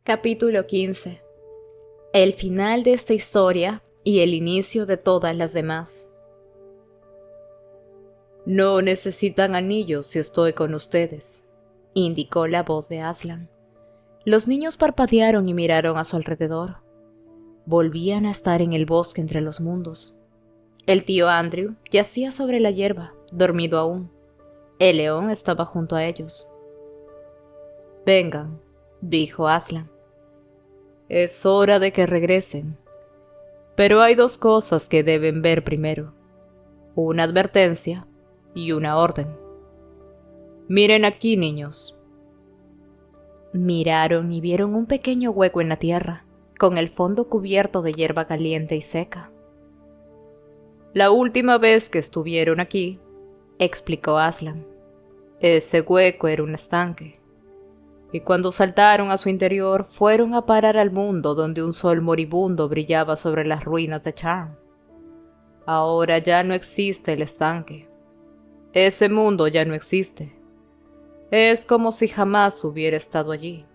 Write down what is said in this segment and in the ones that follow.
Capítulo 15. El final de esta historia y el inicio de todas las demás. No necesitan anillos si estoy con ustedes, indicó la voz de Aslan. Los niños parpadearon y miraron a su alrededor. Volvían a estar en el bosque entre los mundos. El tío Andrew yacía sobre la hierba, dormido aún. El león estaba junto a ellos. «Vengan», dijo Aslan. «Es hora de que regresen. Pero hay dos cosas que deben ver primero. Una advertencia y una orden. Miren aquí, niños». Miraron y vieron un pequeño hueco en la tierra, con el fondo cubierto de hierba caliente y seca. «La última vez que estuvieron aquí», explicó Aslan, «ese hueco era un estanque. Y cuando saltaron a su interior fueron a parar al mundo donde un sol moribundo brillaba sobre las ruinas de Charn. Ahora ya no existe el estanque. Ese mundo ya no existe. Es como si jamás hubiera estado allí.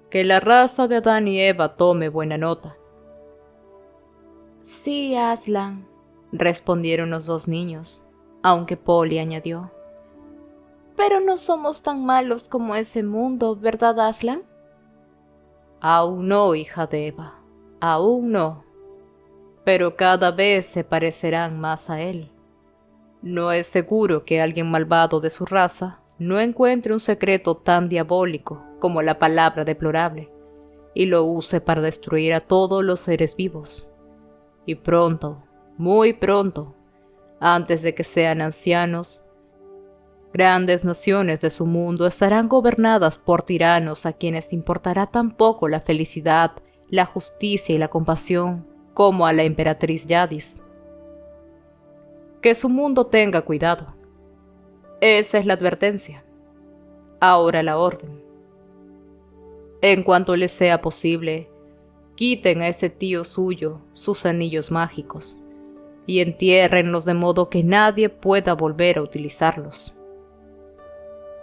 Que la raza de Adán y Eva tome buena nota». «Sí, Aslan», respondieron los dos niños, aunque Polly añadió: «Pero no somos tan malos como ese mundo, ¿verdad, Aslan?» «Aún no, hija de Eva, aún no. Pero cada vez se parecerán más a él. No es seguro que alguien malvado de su raza no encuentre un secreto tan diabólico como la palabra deplorable y lo use para destruir a todos los seres vivos. Y pronto, muy pronto, antes de que sean ancianos, grandes naciones de su mundo estarán gobernadas por tiranos a quienes importará tan poco la felicidad, la justicia y la compasión como a la emperatriz Yadis. Que su mundo tenga cuidado. Esa es la advertencia. Ahora la orden. En cuanto les sea posible, quiten a ese tío suyo sus anillos mágicos y entiérrenlos de modo que nadie pueda volver a utilizarlos».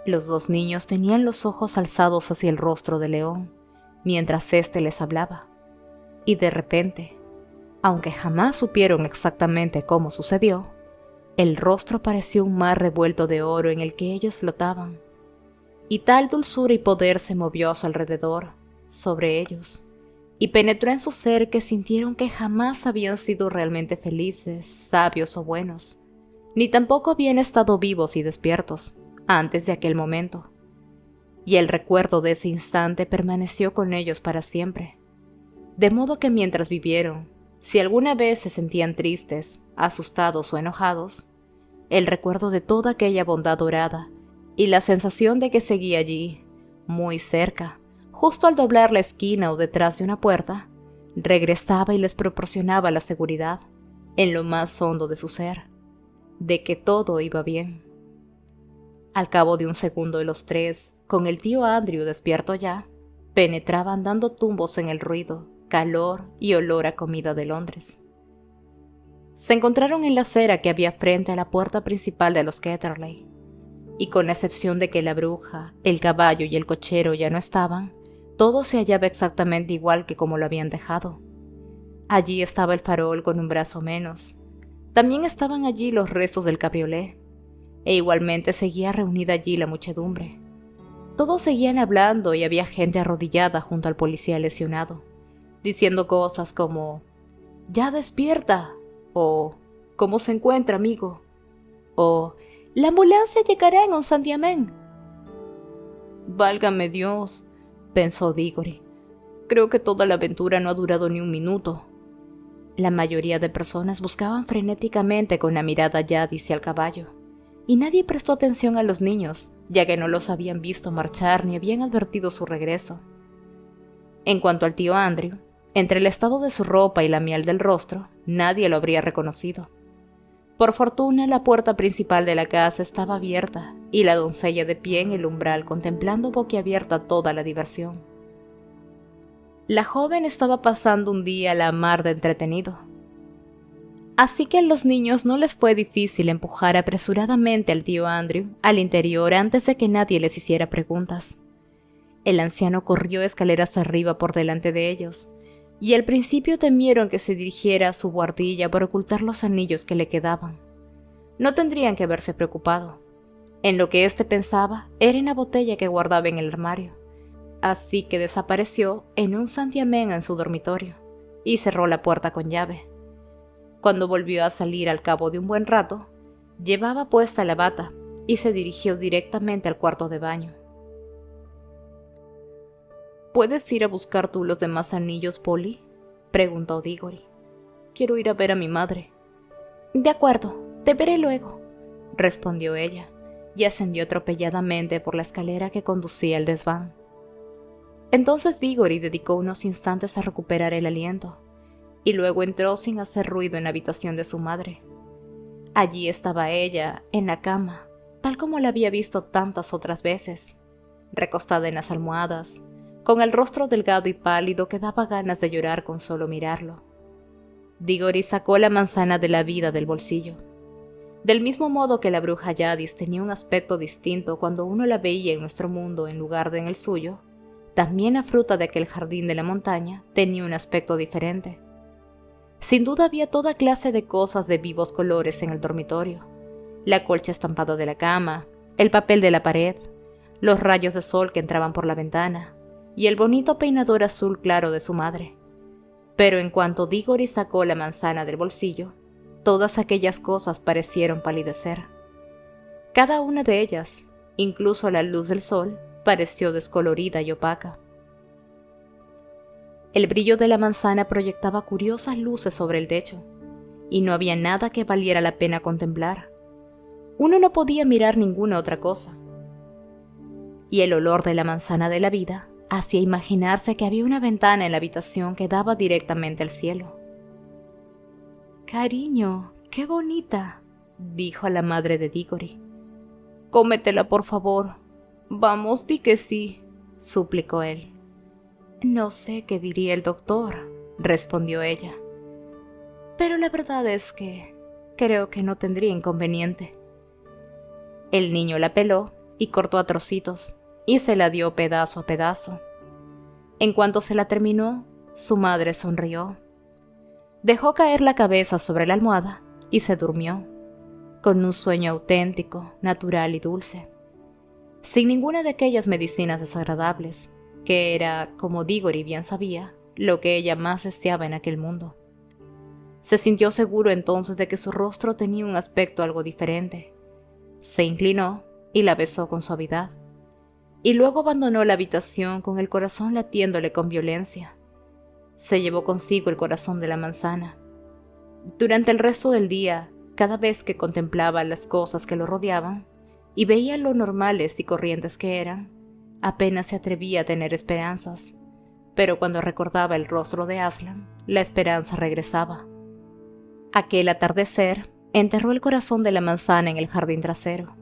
Los dos niños tenían los ojos alzados hacia el rostro del león, mientras éste les hablaba. Y de repente, aunque jamás supieron exactamente cómo sucedió, el rostro pareció un mar revuelto de oro en el que ellos flotaban. Y tal dulzura y poder se movió a su alrededor, sobre ellos, y penetró en su ser que sintieron que jamás habían sido realmente felices, sabios o buenos, ni tampoco habían estado vivos y despiertos antes de aquel momento. Y el recuerdo de ese instante permaneció con ellos para siempre. De modo que mientras vivieron, si alguna vez se sentían tristes, asustados o enojados, el recuerdo de toda aquella bondad dorada y la sensación de que seguía allí, muy cerca, justo al doblar la esquina o detrás de una puerta, regresaba y les proporcionaba la seguridad, en lo más hondo de su ser, de que todo iba bien. Al cabo de un segundo los tres, con el tío Andrew despierto ya, penetraban dando tumbos en el ruido, calor y olor a comida de Londres. Se encontraron en la acera que había frente a la puerta principal de los Ketterley, y con excepción de que la bruja, el caballo y el cochero ya no estaban, todo se hallaba exactamente igual que como lo habían dejado. Allí estaba el farol con un brazo menos. También estaban allí los restos del cabriolé, e igualmente seguía reunida allí la muchedumbre. Todos seguían hablando y había gente arrodillada junto al policía lesionado, diciendo cosas como «¡Ya despierta!» o «¿Cómo se encuentra, amigo?» o «La ambulancia llegará en un santiamén». «Válgame Dios», pensó Diggory, «creo que toda la aventura no ha durado ni un minuto». La mayoría de personas buscaban frenéticamente con la mirada a Yadis y al caballo, y nadie prestó atención a los niños, ya que no los habían visto marchar ni habían advertido su regreso. En cuanto al tío Andrew, entre el estado de su ropa y la miel del rostro, nadie lo habría reconocido. Por fortuna, la puerta principal de la casa estaba abierta, y la doncella de pie en el umbral contemplando boquiabierta toda la diversión. La joven estaba pasando un día a la mar de entretenido. Así que a los niños no les fue difícil empujar apresuradamente al tío Andrew al interior antes de que nadie les hiciera preguntas. El anciano corrió escaleras arriba por delante de ellos, y al principio temieron que se dirigiera a su buhardilla para ocultar los anillos que le quedaban. No tendrían que haberse preocupado. En lo que éste pensaba era en la botella que guardaba en el armario, así que desapareció en un santiamén en su dormitorio y cerró la puerta con llave. Cuando volvió a salir al cabo de un buen rato, llevaba puesta la bata y se dirigió directamente al cuarto de baño. ¿Puedes ir a buscar tú los demás anillos, Polly?, preguntó Diggory. Quiero ir a ver a mi madre. De acuerdo, te veré luego, respondió ella, y ascendió atropelladamente por la escalera que conducía al desván. Entonces Diggory dedicó unos instantes a recuperar el aliento, y luego entró sin hacer ruido en la habitación de su madre. Allí estaba ella, en la cama, tal como la había visto tantas otras veces, recostada en las almohadas, con el rostro delgado y pálido que daba ganas de llorar con solo mirarlo. Diggory sacó la manzana de la vida del bolsillo. Del mismo modo que la bruja Yadis tenía un aspecto distinto cuando uno la veía en nuestro mundo en lugar de en el suyo, también la fruta de aquel jardín de la montaña tenía un aspecto diferente. Sin duda había toda clase de cosas de vivos colores en el dormitorio: la colcha estampada de la cama, el papel de la pared, los rayos de sol que entraban por la ventana, y el bonito peinador azul claro de su madre. Pero en cuanto Diggory sacó la manzana del bolsillo, todas aquellas cosas parecieron palidecer. Cada una de ellas, incluso la luz del sol, pareció descolorida y opaca. El brillo de la manzana proyectaba curiosas luces sobre el techo, y no había nada que valiera la pena contemplar. Uno no podía mirar ninguna otra cosa. Y el olor de la manzana de la vida hacía imaginarse que había una ventana en la habitación que daba directamente al cielo. «Cariño, qué bonita», dijo a la madre de Diggory. «Cómetela, por favor. Vamos, di que sí», suplicó él. «No sé qué diría el doctor», respondió ella. «Pero la verdad es que creo que no tendría inconveniente». El niño la peló y cortó a trocitos, y se la dio pedazo a pedazo. En cuanto se la terminó, su madre sonrió. Dejó caer la cabeza sobre la almohada y se durmió, con un sueño auténtico, natural y dulce, sin ninguna de aquellas medicinas desagradables, que era, como Diggory bien sabía, lo que ella más deseaba en aquel mundo. Se sintió seguro entonces de que su rostro tenía un aspecto algo diferente. Se inclinó y la besó con suavidad, y luego abandonó la habitación con el corazón latiéndole con violencia. Se llevó consigo el corazón de la manzana. Durante el resto del día, cada vez que contemplaba las cosas que lo rodeaban y veía lo normales y corrientes que eran, apenas se atrevía a tener esperanzas, pero cuando recordaba el rostro de Aslan, la esperanza regresaba. Aquel atardecer enterró el corazón de la manzana en el jardín trasero.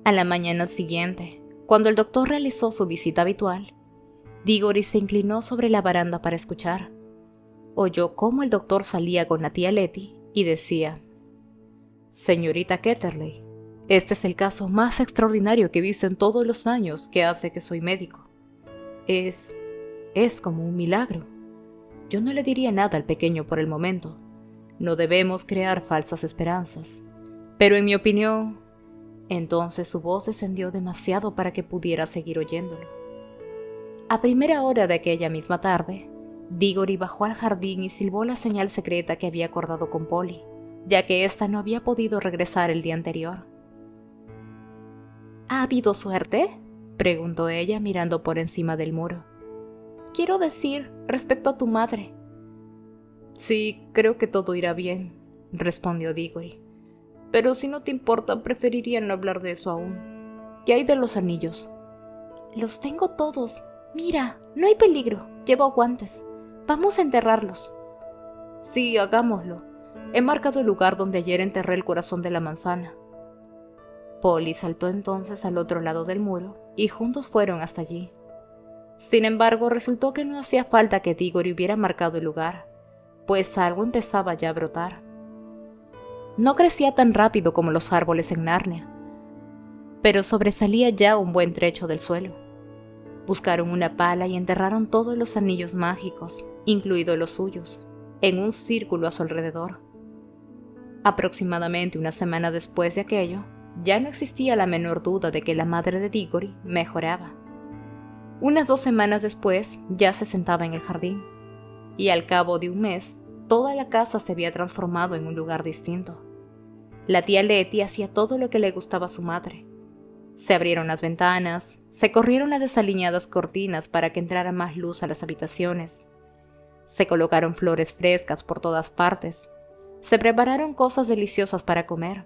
A la mañana siguiente, cuando el doctor realizó su visita habitual, Diggory se inclinó sobre la baranda para escuchar. Oyó cómo el doctor salía con la tía Letty y decía: «Señorita Ketterley, este es el caso más extraordinario que he visto en todos los años que hace que soy médico. Es como un milagro. Yo no le diría nada al pequeño por el momento. No debemos crear falsas esperanzas. Pero en mi opinión…» Entonces su voz descendió demasiado para que pudiera seguir oyéndolo. A primera hora de aquella misma tarde, Diggory bajó al jardín y silbó la señal secreta que había acordado con Polly, ya que ésta no había podido regresar el día anterior. ¿Ha habido suerte?, preguntó ella mirando por encima del muro. Quiero decir, respecto a tu madre. Sí, creo que todo irá bien, respondió Diggory. Pero si no te importa, preferiría no hablar de eso aún. ¿Qué hay de los anillos? Los tengo todos. Mira, no hay peligro. Llevo guantes. Vamos a enterrarlos. Sí, hagámoslo. He marcado el lugar donde ayer enterré el corazón de la manzana. Polly saltó entonces al otro lado del muro y juntos fueron hasta allí. Sin embargo, resultó que no hacía falta que Diggory hubiera marcado el lugar, pues algo empezaba ya a brotar. No crecía tan rápido como los árboles en Narnia, pero sobresalía ya un buen trecho del suelo. Buscaron una pala y enterraron todos los anillos mágicos, incluidos los suyos, en un círculo a su alrededor. Aproximadamente una semana después de aquello, ya no existía la menor duda de que la madre de Diggory mejoraba. Unas 2 semanas después, ya se sentaba en el jardín, y al cabo de un mes, toda la casa se había transformado en un lugar distinto. La tía Letty hacía todo lo que le gustaba a su madre. Se abrieron las ventanas, se corrieron las desaliñadas cortinas para que entrara más luz a las habitaciones. Se colocaron flores frescas por todas partes. Se prepararon cosas deliciosas para comer.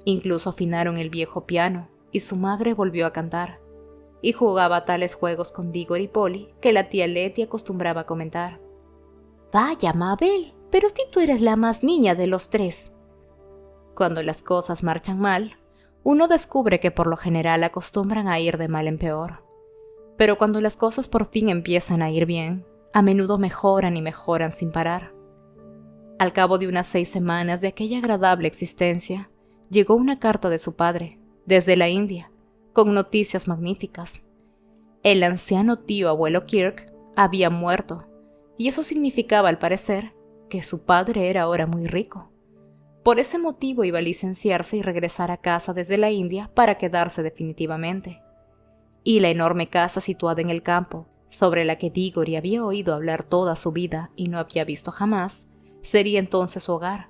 Incluso afinaron el viejo piano y su madre volvió a cantar. Y jugaba tales juegos con Diggory y Polly que la tía Letty acostumbraba a comentar. «Vaya, Mabel, pero si tú eres la más niña de los 3. Cuando las cosas marchan mal, uno descubre que por lo general acostumbran a ir de mal en peor. Pero cuando las cosas por fin empiezan a ir bien, a menudo mejoran y mejoran sin parar. Al cabo de unas 6 semanas de aquella agradable existencia, llegó una carta de su padre, desde la India, con noticias magníficas. El anciano tío abuelo Kirk había muerto, y eso significaba, al parecer, que su padre era ahora muy rico. Por ese motivo iba a licenciarse y regresar a casa desde la India para quedarse definitivamente. Y la enorme casa situada en el campo, sobre la que Diggory había oído hablar toda su vida y no había visto jamás, sería entonces su hogar.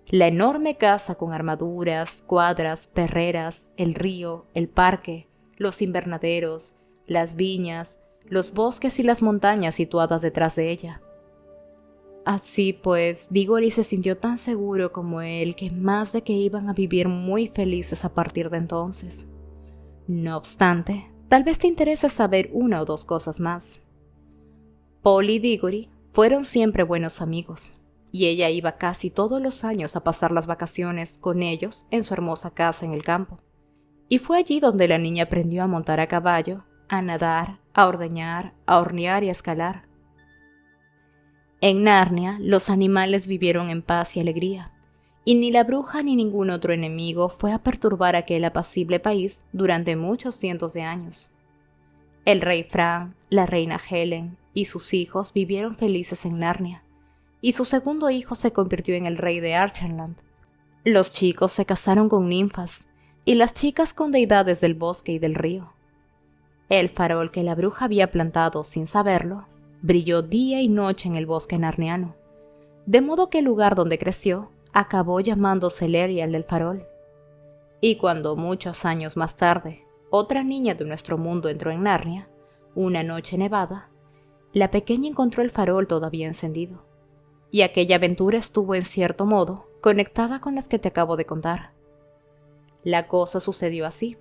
La enorme casa con armaduras, cuadras, perreras, el río, el parque, los invernaderos, las viñas, los bosques y las montañas situadas detrás de ella. Así pues, Diggory se sintió tan seguro como él que más de que iban a vivir muy felices a partir de entonces. No obstante, tal vez te interese saber 1 o 2 cosas más. Polly y Diggory fueron siempre buenos amigos, y ella iba casi todos los años a pasar las vacaciones con ellos en su hermosa casa en el campo. Y fue allí donde la niña aprendió a montar a caballo, a nadar, a ordeñar, a hornear y a escalar. En Narnia, los animales vivieron en paz y alegría, y ni la bruja ni ningún otro enemigo fue a perturbar aquel apacible país durante muchos cientos de años. El rey Frank, la reina Helen y sus hijos vivieron felices en Narnia, y su segundo hijo se convirtió en el rey de Archenland. Los chicos se casaron con ninfas, y las chicas con deidades del bosque y del río. El farol que la bruja había plantado sin saberlo brilló día y noche en el bosque narniano, de modo que el lugar donde creció acabó llamándose Lerial del Farol. Y cuando muchos años más tarde otra niña de nuestro mundo entró en Narnia, una noche nevada, la pequeña encontró el farol todavía encendido, y aquella aventura estuvo en cierto modo conectada con las que te acabo de contar. La cosa sucedió así.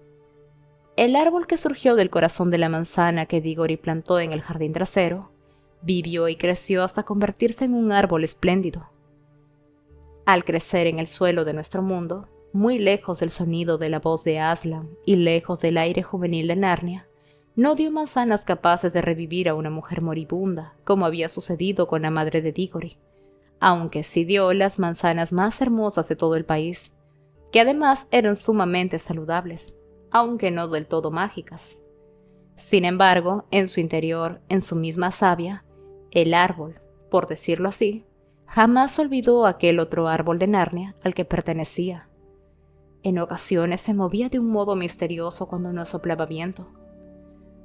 El árbol que surgió del corazón de la manzana que Diggory plantó en el jardín trasero vivió y creció hasta convertirse en un árbol espléndido. Al crecer en el suelo de nuestro mundo, muy lejos del sonido de la voz de Aslan y lejos del aire juvenil de Narnia, no dio manzanas capaces de revivir a una mujer moribunda, como había sucedido con la madre de Diggory, aunque sí dio las manzanas más hermosas de todo el país, que además eran sumamente saludables, aunque no del todo mágicas. Sin embargo, en su interior, en su misma savia, el árbol, por decirlo así, jamás olvidó aquel otro árbol de Narnia al que pertenecía. En ocasiones se movía de un modo misterioso cuando no soplaba viento.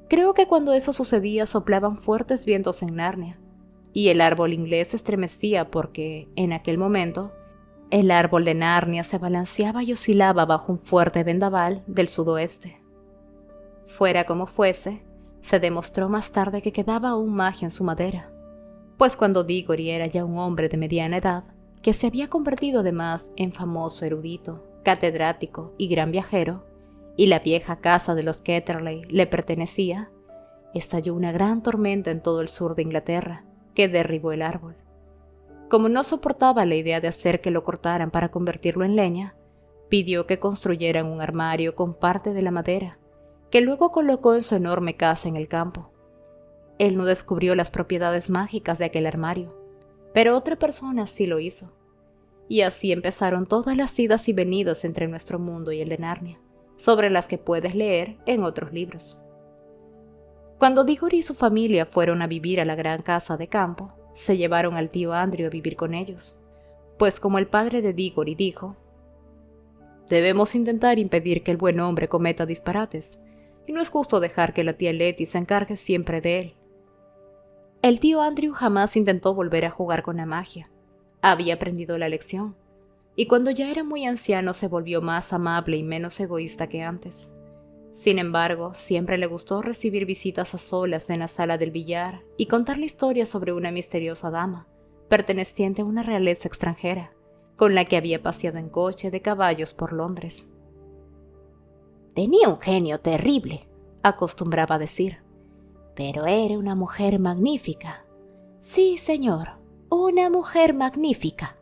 Creo que cuando eso sucedía soplaban fuertes vientos en Narnia, y el árbol inglés se estremecía porque, en aquel momento, el árbol de Narnia se balanceaba y oscilaba bajo un fuerte vendaval del sudoeste. Fuera como fuese, se demostró más tarde que quedaba aún magia en su madera, pues cuando Diggory era ya un hombre de mediana edad, que se había convertido además en famoso erudito, catedrático y gran viajero, y la vieja casa de los Ketterley le pertenecía, estalló una gran tormenta en todo el sur de Inglaterra, que derribó el árbol. Como no soportaba la idea de hacer que lo cortaran para convertirlo en leña, pidió que construyeran un armario con parte de la madera, que luego colocó en su enorme casa en el campo. Él no descubrió las propiedades mágicas de aquel armario, pero otra persona sí lo hizo. Y así empezaron todas las idas y venidas entre nuestro mundo y el de Narnia, sobre las que puedes leer en otros libros. Cuando Diggory y su familia fueron a vivir a la gran casa de campo, se llevaron al tío Andrew a vivir con ellos, pues como el padre de Diggory dijo, «Debemos intentar impedir que el buen hombre cometa disparates, y no es justo dejar que la tía Letty se encargue siempre de él». El tío Andrew jamás intentó volver a jugar con la magia. Había aprendido la lección, y cuando ya era muy anciano se volvió más amable y menos egoísta que antes. Sin embargo, siempre le gustó recibir visitas a solas en la sala del billar y contarle historias sobre una misteriosa dama, perteneciente a una realeza extranjera, con la que había paseado en coche de caballos por Londres. «Tenía un genio terrible», acostumbraba decir, «pero era una mujer magnífica. Sí, señor, una mujer magnífica».